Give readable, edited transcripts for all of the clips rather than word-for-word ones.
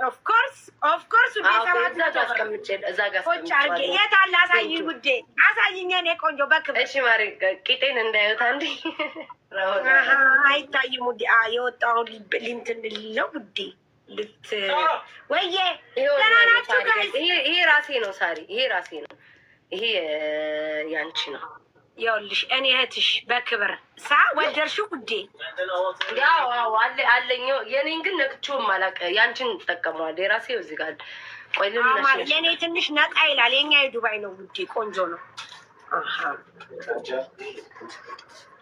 ኦፍኮርስ የት አለ? አሳይኝ ውዴ፣ አሳይኝ የኔ ቆንጆ በክብር። እሺ ማሪ፣ ቂጤን እንዳዩት አንዴ አይታይም ውዴ። የወጣውን ሊንትን ልለው ውዴ ወይዬ ደህና ናችሁ ጋይስ? ይሄ ራሴ ነው ሳሪ፣ ይሄ ራሴ ነው። ይሄ ያንቺ ነው። ይኸውልሽ እኔ እህትሽ በክብር ወደድሽው ውዴ? ያው አለኝ። የኔን ግን ነክቼውም አላውቅም። ያንቺን ትጠቀመዋለህ። የራሴው እዚህ ጋር ቆይ ልምነሽ። የኔ ትንሽ ነጣ ይላል። የኛ የዱባይ ነው ውዴ፣ ቆንጆ ነው።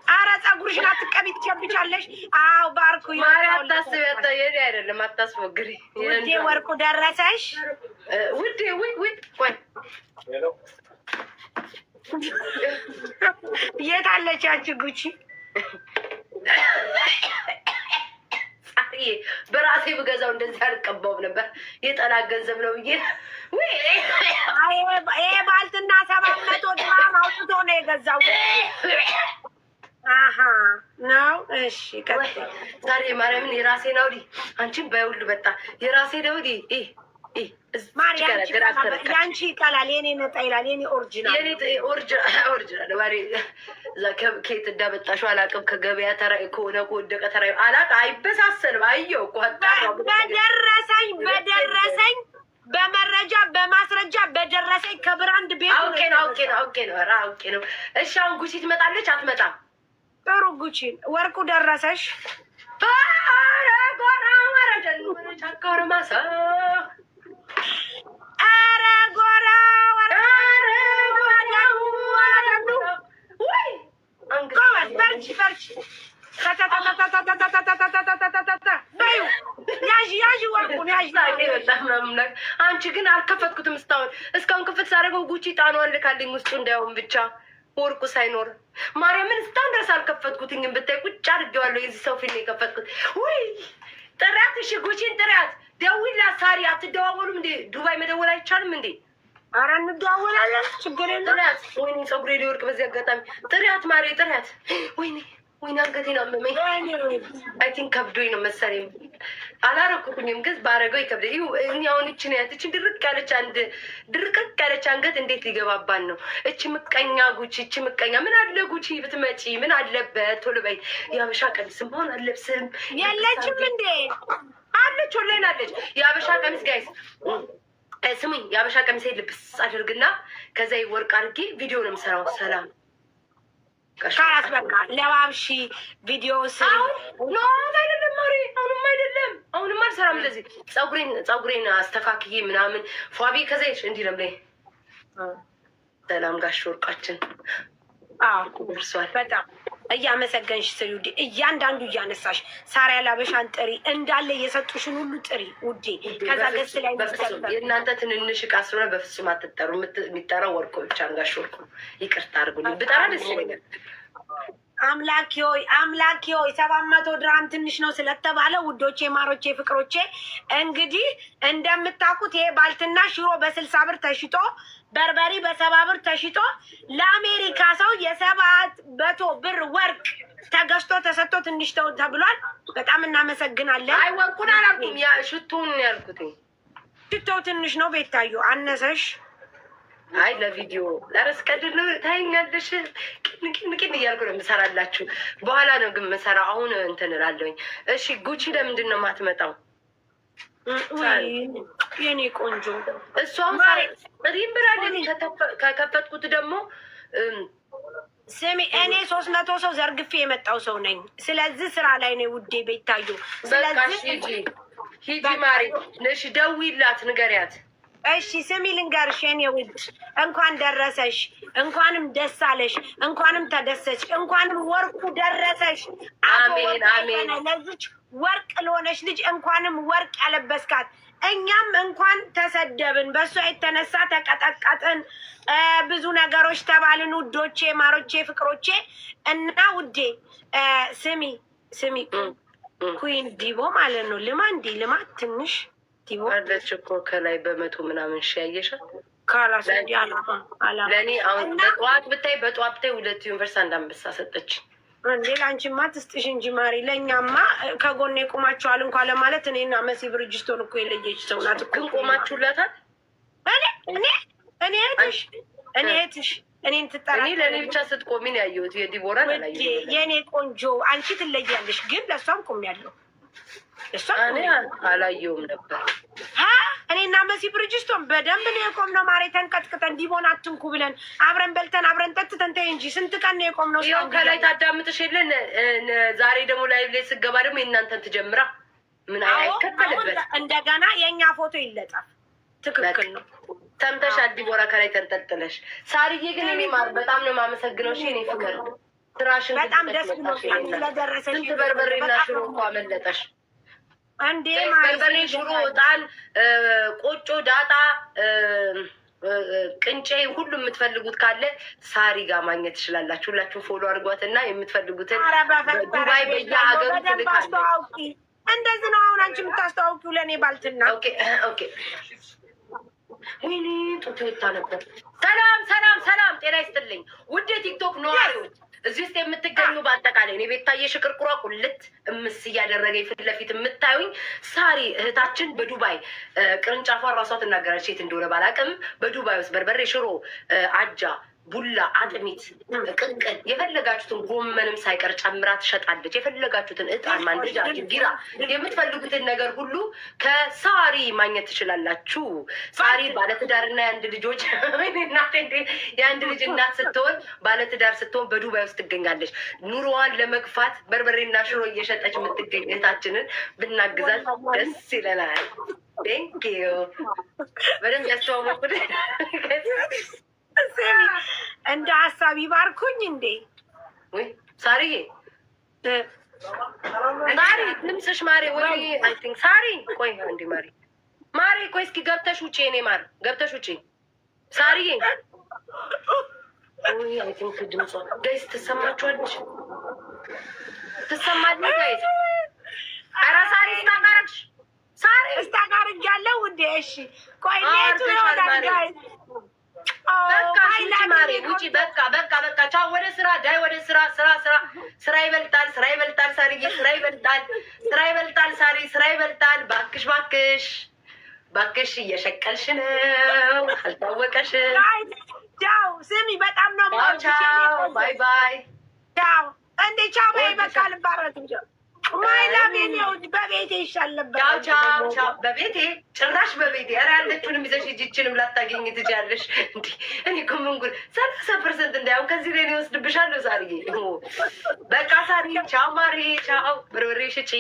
አረ ፀጉርሽን አትቀቢ ትቸብቻለሽ። አዎ ባርኩ ማሪ፣ አታስቢ። የኔ አይደለም አታስፎግሪ ውዴ። ወርቁ ደረሰሽ ውዴ? ውይ ቆይ የት አለች ያቺ ጉቺ? በራሴ ብገዛው እንደዚህ አልቀባውም ነበር። የጠላት ገንዘብ ነው ብዬ ይሄ ባልትና 700 ድራም አውጥቶ ነው የገዛው ነው። እሺ ዛሬ ማርያምን የራሴ ነው። አንቺን ባይውል በጣ የራሴ ነው። ያንቺ ይቀላል፣ የኔ ነጣ ይላል። የኔ ኦሪጂናል ከየት እንዳመጣሽው አላውቅም። ከገበያ ተራ ከሆነ ከወደቀ ተራ አላውቅም። አይበሳሰልም። አየሁ እኮ በደረሰኝ በመረጃ በማስረጃ በደረሰኝ ከብራንድ ቤት አውቄ ነው። እሺ አሁን ጉቺ ትመጣለች አትመጣም? ጥሩ ጉቺ ወርቁ ደረሰሽ? አንቺ ግን አልከፈትኩትም እስካሁን ክፍት ሳደርገው ጉቺ ጣኗን ልካልኝ ውስጡ እንዳይሆን ብቻ ወርቁ ሳይኖር ማርያምን እስካሁን ድረስ አልከፈትኩትኝም። ብታይ ቁጭ አድርጌዋለሁ። የዚህ ሰው ፊት ነው የከፈትኩት። ውይ ጥሪያት፣ እሺ ጉቺን ጥሪያት። ደውይላት ሳሪ። አትደዋወሉም እንዴ? ዱባይ መደወል አይቻልም እንዴ? ኧረ እንደዋወላለን፣ ችግር የለም። ጥሪያት። ወይኔ ፀጉሬ ሊወርቅ በዚህ አጋጣሚ። ጥሪያት ማሬ፣ ጥሪያት። ወይኔ አንገቴን አመመኝ። አይ ቲንክ ከብዶኝ ነው መሰለኝ። አላረኩኝም ግን ባረገው ይከብዳል። እኔ አሁን እችን ያት እችን ድርቅ ያለች አንገት እንዴት ሊገባባን ነው? እች ምቀኛ ጉቺ፣ እች ምቀኛ። ምን አለ ጉቺ ብትመጪ ምን አለበት? ቶሎ በይ። የሀበሻ ቀሚስም ሆን አለብስም የለችም እንዴ? አለች፣ ኦንላይን አለች። የሀበሻ ቀሚስ ጋይስ ስሙኝ፣ የሀበሻ ቀሚስ ልብስ አድርግና ከዛ ወርቅ አድርጌ ቪዲዮ ነው የምሰራው። ሰላም ካላስ በቃ ለባብሺ ቪዲዮ ስሪ። አይደለም ማሪ፣ አሁንም አልሰራም። እንደዚህ ፀጉሬን አስተካክዬ ምናምን ፏቢ ከዛ እንዲህ ነው ላይ ሰላም ጋሽ ወርቃችን ደርሷል። በጣም እያመሰገንሽ ስሪ ውዴ። እያንዳንዱ እያነሳሽ ሳሪያ ላበሻን ጥሪ እንዳለ የሰጡሽን ሁሉ ጥሪ ውዴ። ከዛ ገስ ላይ የእናንተ ትንንሽ እቃ ስለሆነ በፍጹም አትጠሩ። የሚጠራው ወርቆ ብቻ ጋሽ ወርቆ። ይቅርታ አድርጉልኝ ብጠራ ደስ ይለኛል። አምላኬ ሆይ 700 ድራም ትንሽ ነው ስለተባለ ውዶቼ፣ ማሮቼ፣ ፍቅሮቼ እንግዲህ እንደምታውቁት ይሄ ባልትና ሽሮ በ60 ብር ተሽጦ በርበሪ በ70 ብር ተሽጦ ለአሜሪካ ሰው የ700 ብር ወርቅ ተገዝቶ ተሰጥቶ ትንሽ ተው ተብሏል። በጣም እናመሰግናለን። አይ ወርቁን አላልኩም፣ ሽቶውን ያልኩት። ሽቶው ትንሽ ነው ቤታዩ፣ አነሰሽ? አይ ለቪዲዮ ለረስከድል ታይኛለሽ። ቅን እያልኩ ነው የምሰራላችሁ። በኋላ ነው ግን የምሰራ። አሁን እንትን እላለሁኝ። እሺ ጉቺ ለምንድን ነው የማትመጣው? የኔ ቆንጆ እሷም ሪም ብላለች። ከከፈትኩት ደግሞ ስሚ፣ እኔ 300 ሰው ዘርግፌ የመጣው ሰው ነኝ። ስለዚህ ስራ ላይ ነው ውዴ ቤታዩ። ስለዚህ ሂጂ ማሪ ነሽ፣ ደውይላት፣ ንገሪያት። እሺ ስሚ ልንገርሽ የኔ ውድ፣ እንኳን ደረሰሽ፣ እንኳንም ደስ አለሽ፣ እንኳንም ተደሰች፣ እንኳንም ወርቁ ደረሰሽ። አሜን አሜን። ለዚች ወርቅ ለሆነች ልጅ እንኳንም ወርቅ ያለበስካት። እኛም እንኳን ተሰደብን፣ በእሷ የተነሳ ተቀጠቀጥን፣ ብዙ ነገሮች ተባልን። ውዶቼ፣ ማሮቼ፣ ፍቅሮቼ እና ውዴ ስሚ ኩዊን ዲቦ ማለት ነው። ልማት ትንሽ አለች እኮ ከላይ በመቶ ምናምን ያየሻል። ካላስ ለእኔ አሁን በጠዋት ብታይ 2 ዩኒቨርስ 1 አንበሳ ሰጠች። እንዴ ለአንቺማ ትስጥሽ እንጂ ማሪ፣ ለእኛማ ከጎኔ ቆማችኋል እንኳ ለማለት እኔና መሲ ብርጅስቶን እኮ የለየች ሰው ናት። ግን ቆማችሁላታል? እኔ እህትሽ እኔን ትጠራ ለእኔ ብቻ ስትቆሚ ነው ያየሁት። የዲቦራን አላየሁም። የእኔ ቆንጆ አንቺ ትለያለሽ፣ ግን ለእሷም ቆሜያለሁ። እኔ አላየሁም ነበር። እኔና መሲ ብርጅስቶን በደንብ ነው የቆምነው። ማሬ ተንቀጥቅጠን ዲቦን አትንኩ ብለን አብረን በልተን አብረን ጠጥተን ተይ እንጂ ስንት ቀን ነው የቆምነው። ያው ከላይ ታዳምጥሽ የለን። ዛሬ ደግሞ ላይ ስገባ ደግሞ የእናንተን ትጀምራ ምን አይከፈልበት። እንደገና የእኛ ፎቶ ይለጠፍ። ትክክል ነው። ሰምተሻል ዲቦራ? ከላይ ተንጠልጥለሽ። ሳርዬ ግን እኔ ማር በጣም ነው የማመሰግነው። እሺ እኔ ፍቅር ስራሽን በጣም ደስ ብሎኛል ስለደረሰሽ። ስንት በርበሬና ሽሮ እኮ አመለጠሽ እንዴ! በርበሬ፣ ሽሮ፣ ዕጣን፣ ቆጮ፣ ዳጣ፣ ቅንጬ ሁሉ የምትፈልጉት ካለ ሳሪ ጋር ማግኘት ትችላላችሁ። ሁላችሁ ፎሎ አድርጓት እና የምትፈልጉትን ዱባይ በየሀገሩ ትልካለች። እንደዚህ ነው አሁን አንቺ የምታስተዋውቂው ለእኔ ባልትና። ኦኬ ወይኔ ጡት ወታ ነበር። ሰላም ሰላም ሰላም፣ ጤና ይስጥልኝ ውድ የቲክቶክ ነዋሪዎች እዚህ ውስጥ የምትገኙ በአጠቃላይ እኔ ቤታዬ ሽቅርቁሯ ቁልት እምስ እያደረገኝ ፊት ለፊት የምታዩኝ ሳሪ እህታችን በዱባይ ቅርንጫፏን ራሷ ትናገራለች። የት እንደሆነ ባላቅም በዱባይ ውስጥ በርበሬ፣ ሽሮ፣ አጃ፣ ቡላ፣ አጥሚት፣ ቅቅል የፈለጋችሁትን ጎመንም ሳይቀር ጨምራ ትሸጣለች። የፈለጋችሁትን ዕጣን፣ ማንደጃ፣ ጅጊራ የምትፈልጉትን ነገር ሁሉ ከሳሪ ማግኘት ትችላላችሁ። ሳሪ ባለትዳርና የአንድ ልጆች የአንድ ልጅ እናት ስትሆን ባለትዳር ስትሆን በዱባይ ውስጥ ትገኛለች። ኑሮዋን ለመግፋት በርበሬና ሽሮ እየሸጠች የምትገኝ እህታችንን ብናግዛት ደስ ይለናል። ቴንኪዩ በደንብ ያስተዋወቁት እንደ ሀሳብ ይባርኩኝ። እንዴ ወይ ሳሪዬ፣ ማሪ ድምፅሽ ማሪ፣ ወይ አይ ቲንክ ሳሪ፣ ቆይ አንዴ ማሪ፣ ማሪ ቆይ እስኪ ገብተሽ ውጪ፣ እኔ ማር ገብተሽ ውጪ። ሳሪዬ፣ ወይ አይ ቲንክ ድምጿ ጋይስ ትሰማችኋለች፣ ትሰማለች ጋይስ። ኧረ ሳሪ ስታጋረች፣ ሳሪ ስታጋረች ያለው እንዴ። እሺ ቆይ ኔቱ ይሆናል ጋይስ። በቃ ማሪ ውጪ። በቃ ቻው። ወደ ስራ ዳይ፣ ወደ ስራ። ስራ ይበልጣል፣ ስራ ይበልጣል። ሳሪዬ ስራ ይበልጣል፣ ስራ ይበልጣል። ሳሪ ስራ ይበልጣል። ባክሽ እየሸቀልሽ ነው፣ አልታወቀሽ። ቻው። ስሚ በጣም ነው ቻው። ባይ ባይ። ቻው። እንዴ ቻው በይ። በቃ ልባረት እንጂ ማይላሜኒውድ በቤቴ ይሻል ነበር። ቻው። በቤቴ ጭራሽ በቤቴ። ኧረ ያለችውንም ይዘሽ ሂጂችንም ላታገኝ ትችያለሽ። እንዲ እኔ እኮ ምንጉር 30% እንዳያው ከዚህ ላይ ወስድብሻለሁ። ሳርዬ በቃ ሳሪ ቻው። ማሪ ቻው። በርበሬ ሽጪ።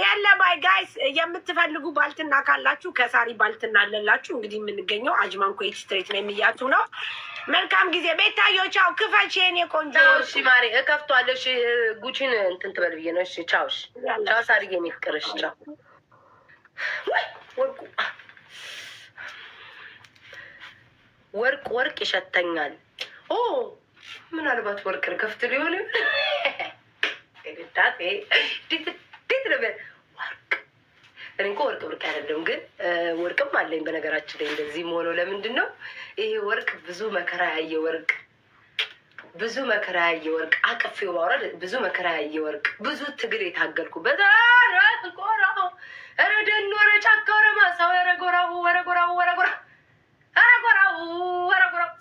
ያለ ባይ ጋይስ፣ የምትፈልጉ ባልትና ካላችሁ ከሳሪ ባልትና አለላችሁ። እንግዲህ የምንገኘው አጅማን ኩዌት ስትሬት ነው የሚያችሁ ነው። መልካም ጊዜ። ቤታዮ ቻው። ክፈች የኔ ቆንጆ። እሺ ማሪ እከፍቷለሁ። እሺ ጉቺን እንትን ትበል ብዬ ነው። እሺ ቻው። እሺ ቻው ሳሪዬ፣ የኔ ፍቅር። እሺ ቻው። ወርቅ ይሸተኛል። ኦ ምናልባት ወርቅ ከፍት ሊሆን ዳቴ እንዴት ነበር ወርቅ? እኔ እኮ ወርቅ አይደለም፣ ግን ወርቅም አለኝ። በነገራችን ላይ እንደዚህ መሆነው ለምንድን ነው? ይሄ ወርቅ ብዙ መከራ ያየ ወርቅ አቅፌው ማውረድ ብዙ መከራ ያየ ወርቅ፣ ብዙ ትግል የታገልኩበት ረደን ወረ ጫካ ወረ ማሳ ወረጎራው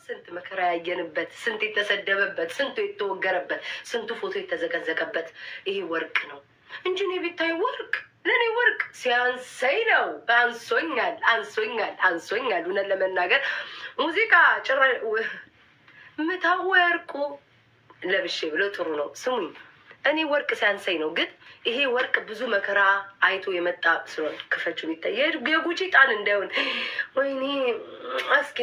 ስንት መከራ ያየንበት፣ ስንት የተሰደበበት፣ ስንቱ የተወገረበት፣ ስንቱ ፎቶ የተዘቀዘቀበት ይሄ ወርቅ ነው እንጂ እኔ ቤታይ ወርቅ ለእኔ ወርቅ ሲያንሰኝ ነው። አንሶኛል። እውነት ለመናገር ሙዚቃ ጭራ ምታወርቁ ለብሼ ብሎ ጥሩ ነው። ስሙኝ፣ እኔ ወርቅ ሲያንሰኝ ነው። ግን ይሄ ወርቅ ብዙ መከራ አይቶ የመጣ ስለሆነ ክፈችው ቢታይ የጉቺ ጣን እንዳይሆን። ወይኔ እስኪ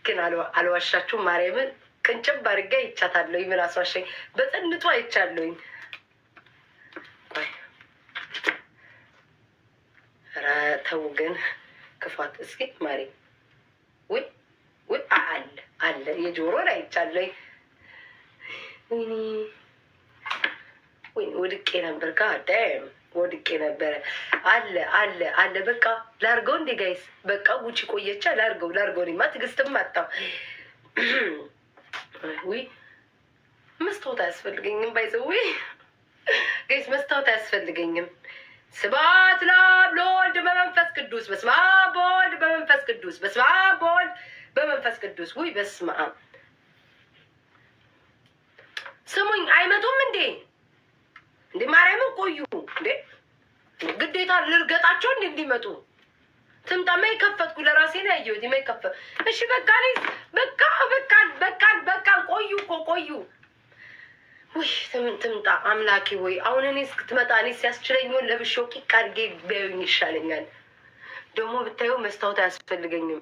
ግን አልዋሻችሁም። ማርያምን ቅንጭብ አድርጌ አይቻታለሁኝ። ምን አስዋሻኝ? በጥንቱ አይቻለሁኝ። ኧረ ተው ግን ክፋት። እስኪ ማሪ ወይ አለ የጆሮ ላይ አይቻለሁኝ። ወይኔ ወድቄ ነበር። ጋዳም ወድቄ ነበረ። አለ በቃ ላርገው እንዴ ጋይስ? በቃ ጉቺ ቆየቻ። ላርገው። እኔማ ትዕግስትም አጣሁ። መስታወት አያስፈልገኝም። ባይዘዌ ጋይስ መስታወት አያስፈልገኝም። ስብሐት ለአብ ለወልድ በመንፈስ ቅዱስ በስመ አብ ወወልድ በመንፈስ ቅዱስ በስመ አብ ወወልድ በመንፈስ ቅዱስ። ውይ በስመ አብ ስሙኝ፣ አይመጡም እንዴ? እንዴ ማርያምን ቆዩ እንዴ! ግዴታ ልርገጣቸው እንዴ እንዲመጡ? ትምጣ። ማይከፈትኩ ለራሴ ነው ያየሁት። ማይከፈት እሺ፣ በቃ በቃ ቆዩ እኮ ቆዩ። ውይ ትምጣ። አምላኬ ወይ አሁን እኔ እስክትመጣ እኔ ሲያስችለኝውን ለብሼው ቂቅ አድርጌ ቢያዩኝ ይሻለኛል። ደግሞ ብታዩ መስታወት አያስፈልገኝም።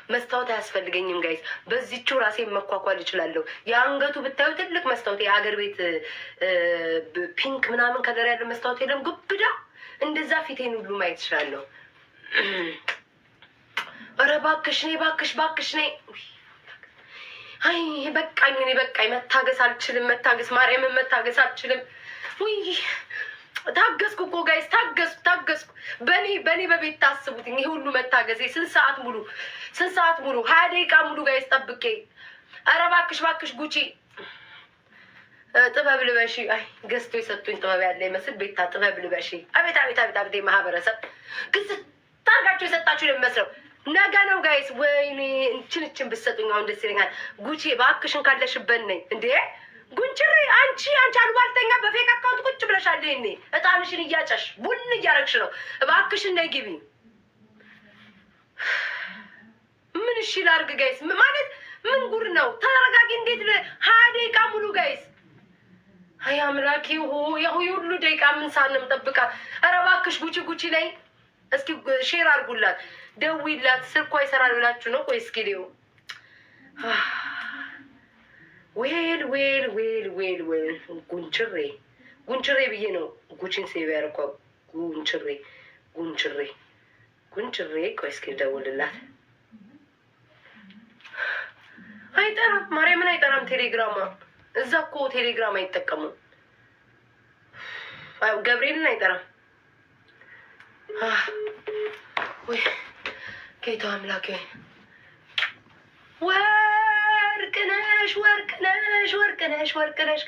መስታወት አያስፈልገኝም ጋይስ። በዚችው ራሴን መኳኳል እችላለሁ። የአንገቱ ብታዩ ትልቅ መስታወት የሀገር ቤት ፒንክ ምናምን ከለር ያለ መስታወት የለም ጉብዳ፣ እንደዛ ፊቴን ሁሉ ማየት እችላለሁ። ኧረ እባክሽ ነይ እባክሽ ነይ። አይ በቃኝ፣ እኔ በቃኝ። መታገስ አልችልም። ማርያምን መታገስ አልችልም። ውይ ታገስኩ እኮ ጋይስ፣ ታገስኩ። በእኔ በቤት ታስቡት። ይሄ ሁሉ መታገሴ ስንት ሰዓት ሙሉ 20 ደቂቃ ሙሉ ጋይስ ጠብቄ። ኧረ እባክሽ ጉቺ ጥበብ ልበሺ። አይ ገዝቶ የሰጡኝ ጥበብ ያለ ይመስል ቤታ ጥበብ ልበሺ። አቤት ማህበረሰብ ግዝ ታርጋቸው የሰጣችሁ የሚመስለው ነገ ነው ጋይስ። ወይኔ እንችን ብትሰጡኝ አሁን ደስ ይለኛል። ጉቺ እባክሽን ካለሽበት ነኝ እንዴ ጉንጭሬ። አንቺ አሉባልተኛ በፌክ አካውንት ቁጭ ብለሻል። እኔ እጣንሽን እያጨሽ ቡን እያረግሽ ነው። እባክሽን ነይ ግቢ። ምን እሺ ላርግ ጋይስ? ማለት ምን ጉር ነው? ተረጋጊ። እንዴት 20 ደቂቃ ሙሉ ጋይስ? አይ አምላኬ ሆይ ሁሉ ደቂቃ ምን ሳንም ጠብቃ። ኧረ እባክሽ ጉቺ ላይ እስኪ ሼር አድርጉላት፣ ደውይላት። ስልኳ ይሰራል ብላችሁ ነው? ቆይ እስኪ ሊው ዌል ጉንችሬ ብዬ ነው ጉቺን ሴቭ ያደርኳ። ጉንችሬ ቆይ እስኪ ደውልላት። አይጠራም፣ ማርያምን አይጠራም። ቴሌግራማ እዛ እኮ ቴሌግራም አይጠቀሙም። ገብርኤልን አይጠራም። ወይ ጌታ አምላኬ ወርቅነሽ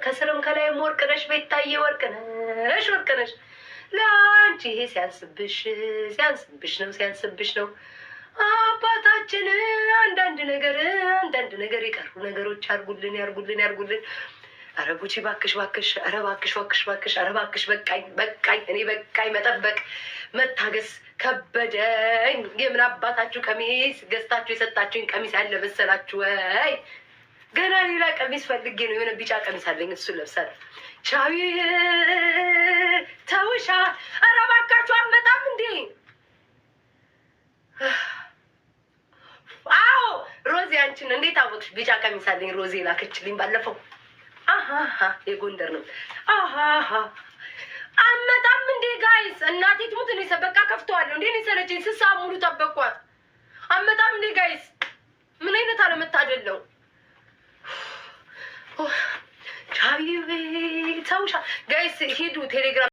ከስርም ከላይም ወርቅነሽ ቤታዬ ወርቅነሽ ለአንቺ ይሄ ሲያንስብሽ ነው አባታችን። አንዳንድ ነገር የቀሩ ነገሮች ያርጉልን። ኧረ ጉቺ እባክሽ፣ ኧረ እባክሽ በቃኝ። እኔ በቃኝ መጠበቅ መታገስ ከበደኝ። የምን አባታችሁ ቀሚስ ገዝታችሁ የሰጣችሁኝ ቀሚስ ያለ መሰላችሁ ወይ? ገና ሌላ ቀሚስ ፈልጌ ነው። የሆነ ቢጫ ቀሚስ አለኝ፣ እሱ ለብሳለሁ። ቻዊ ተውሻ። ኧረ እባካችሁ አልመጣም እንዴ? አዎ ሮዚ፣ አንቺን እንዴት አወቅሽ? ቢጫ ቀሚስ አለኝ ሮዚ ላከችልኝ ባለፈው። የጎንደር ነው። አመጣም እንዴ ጋይስ? እናቴ ትሙት። እኔ በቃ ከፍተዋለሁ እንዴ? እኔ ሰለቸኝ። 6 ሰዓት ሙሉ ጠበቅኳት። አመጣም እንዴ ጋይስ? ምን አይነት አለመታደል ነው? ቻቢ ተውሻ ጋይስ። ሂዱ ቴሌግራም